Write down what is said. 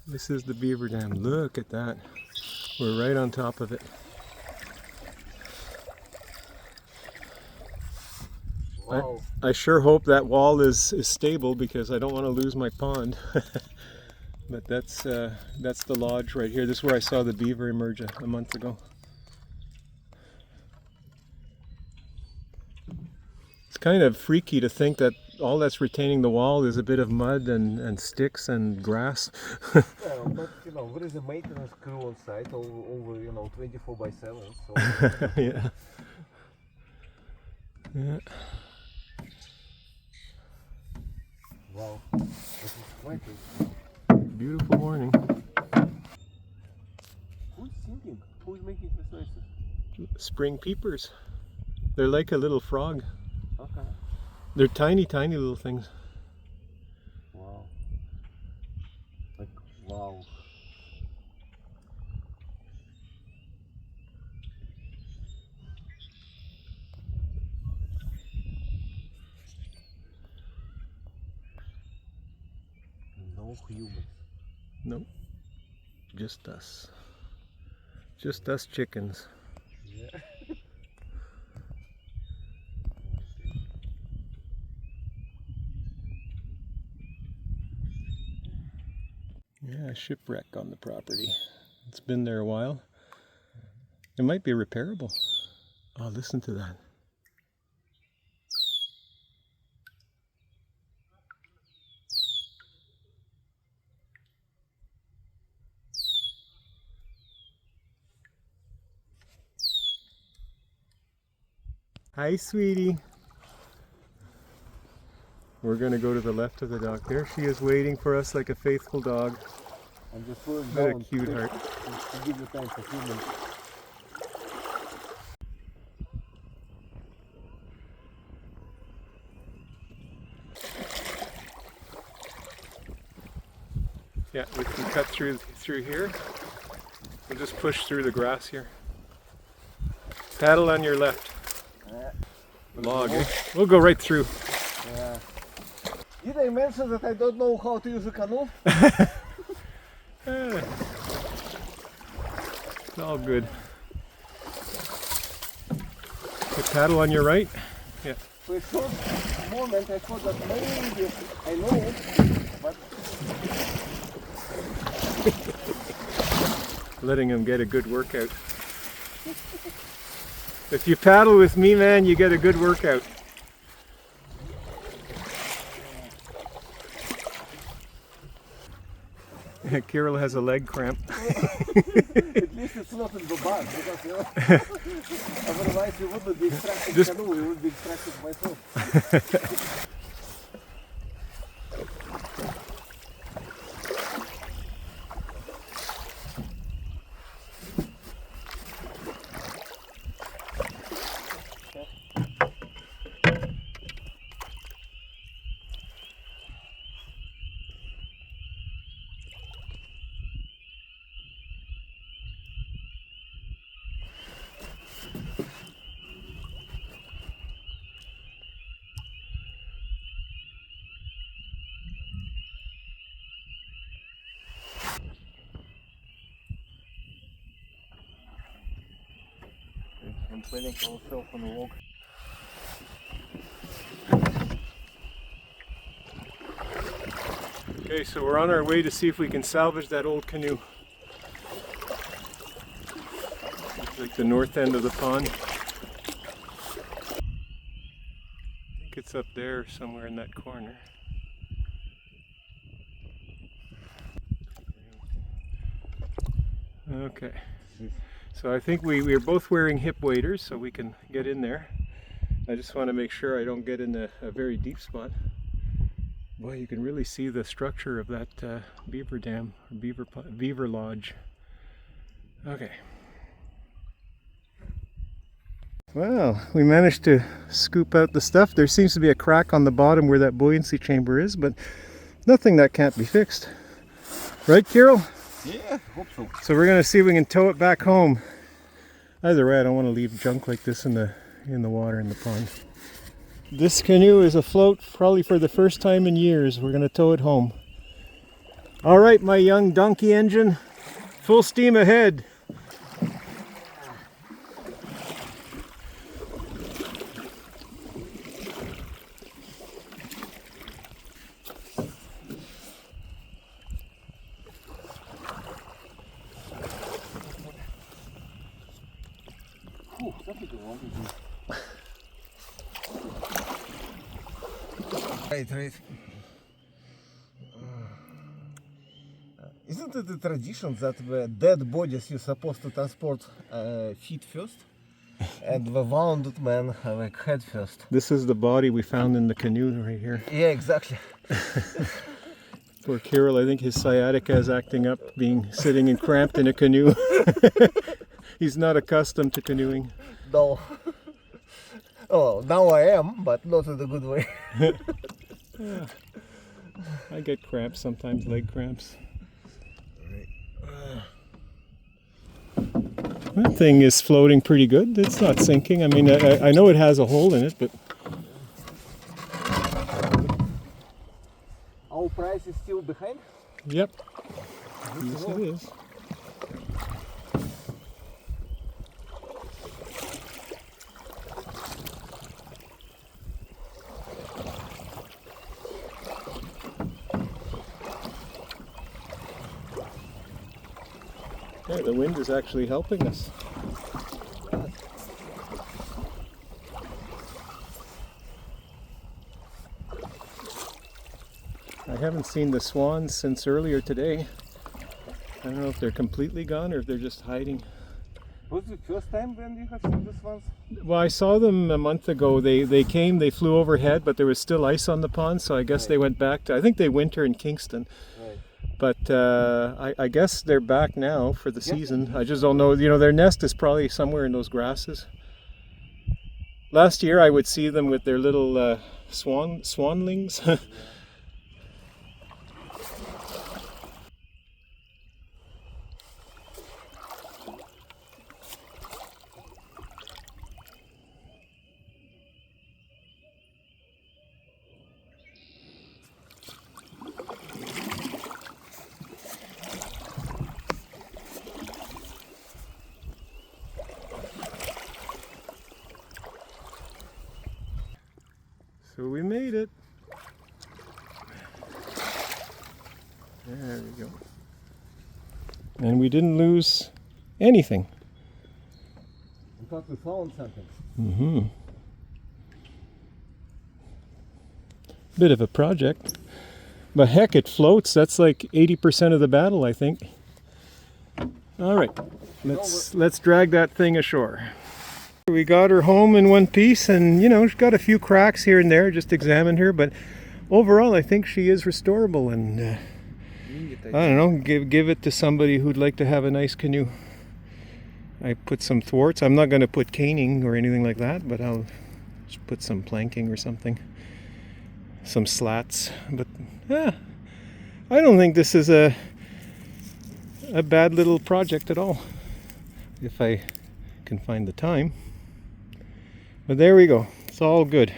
This is the beaver dam. Look at that. We're right on top of it. Wow. I sure hope that wall is stable because I don't want to lose my pond. But that's the lodge right here. This is where I saw the beaver emerge a month ago. It's kind of freaky to think that all that's retaining the wall is a bit of mud and sticks and grass. Well, but there is a maintenance crew on site over 24/7. So Yeah. Yeah. wow, this is quite Beautiful morning. Who's singing? Who's making this noises? Spring peepers. They're like a little frog. Okay. They're tiny, tiny little things. Wow. Like wow. No humans. Nope. Just us. Just us chickens. Yeah. Yeah, shipwreck on the property. It's been there a while. It might be repairable. Oh, listen to that. Hi, sweetie. We're going to go to the left of the dock. There she is waiting for us like a faithful dog. I'm just going What a down cute heart. to give you time for humans. Yeah, we can cut through here. We'll just push through the grass here. Paddle on your left. Log, eh? We'll go right through. Yeah. Did I mention that I don't know how to use a canoe? It's all good. You paddle on your right? Yeah. For a short moment I thought that maybe I know, but Letting him get a good workout. If you paddle with me, man, you get a good workout. Kirill has a leg cramp. at least it's not in the bag, because otherwise you wouldn't be extracting canoe, you would be extracting myself. I'm planning for myself on a walk. Okay, so we're on our way to see if we can salvage that old canoe. Like the north end of the pond. I think it's up there somewhere in that corner. Okay. So I think we're both wearing hip waders so we can get in there. I just want to make sure I don't get in a very deep spot. Boy, you can really see the structure of that beaver dam, or beaver lodge. Okay. Well, we managed to scoop out the stuff. There seems to be a crack on the bottom where that buoyancy chamber is, but nothing that can't be fixed. Right, Kirill? Yeah, hope so. So we're gonna see if we can tow it back home. Either way, I don't want to leave junk like this in the water in the pond. This canoe is afloat probably for the first time in years. We're gonna tow it home. All right, my young donkey engine, full steam ahead. Right. Isn't it a tradition that the dead bodies you're supposed to transport feet first, and the wounded men like head first? This is the body we found in the canoe right here. Yeah, exactly. Poor Kirill, I think his sciatica is acting up, sitting and cramped in a canoe. He's not accustomed to canoeing. No. Oh, now I am, but not in a good way. Yeah. I get cramps sometimes, leg cramps. That thing is floating pretty good. It's not sinking. I mean, I know it has a hole in it, but... Our prize is still behind? Yep. Yes, it is. Yeah, the wind is actually helping us. I haven't seen the swans since earlier today. I don't know if they're completely gone or if they're just hiding. Was it the first time when you have seen the swans? Well, I saw them a month ago. They came, they flew overhead, but there was still ice on the pond, so I guess they went back to, I think they winter in Kingston. Right. But I guess they're back now for the season. I just don't know, you know, their nest is probably somewhere in those grasses. Last year I would see them with their little swanlings. So we made it. There we go. And we didn't lose anything. In fact, we found something. Mm-hmm. Bit of a project. But heck, it floats. That's like 80% of the battle, I think. All right, let's drag that thing ashore. We got her home in one piece, and you know, she's got a few cracks here and there. Just examined her, but overall I think she is restorable, and I don't know, give it to somebody who'd like to have a nice canoe. I put some thwarts. I'm not going to put caning or anything like that, but I'll just put some planking or something, some slats. But I don't think this is a bad little project at all, if I can find the time. But there we go. It's all good.